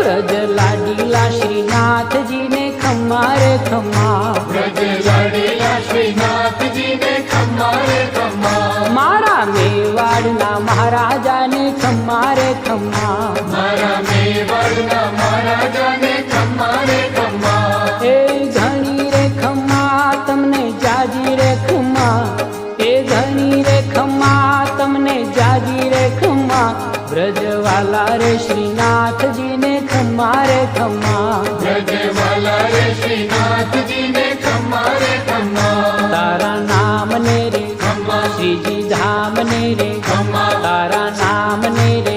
વ્રજ લાડીલા શ્રીનાથજી ને ખમ્મા રે ખમ્મા, વ્રજ લાડેલા શ્રીનાથજીને ખમ્મા રે ખમ્મા, મારા મેવાડના મહારાજાને ખમ્મા રે ખમ્મા, મારા મેવાડના મહારાજાને ખમ્મા રે ખમ્મા, એ ઘણી રે ખમ્મા તમને જાજી રે ખમ્મા, એ ઘણી રે ખમ્મા તમને જાજી રે ખમ્મા, વ્રજવાલા રે શ્રીનાથજીને ખમ્મા રે ખમ્મા, વ્રજવાલા રે શ્રીનાથજીને ખમ્મા રે ખમ્મા, તારા નામ ને રે ખમ્મા શ્રીજી ધામ ને રે, ખમ્મા તારા નામ ને રે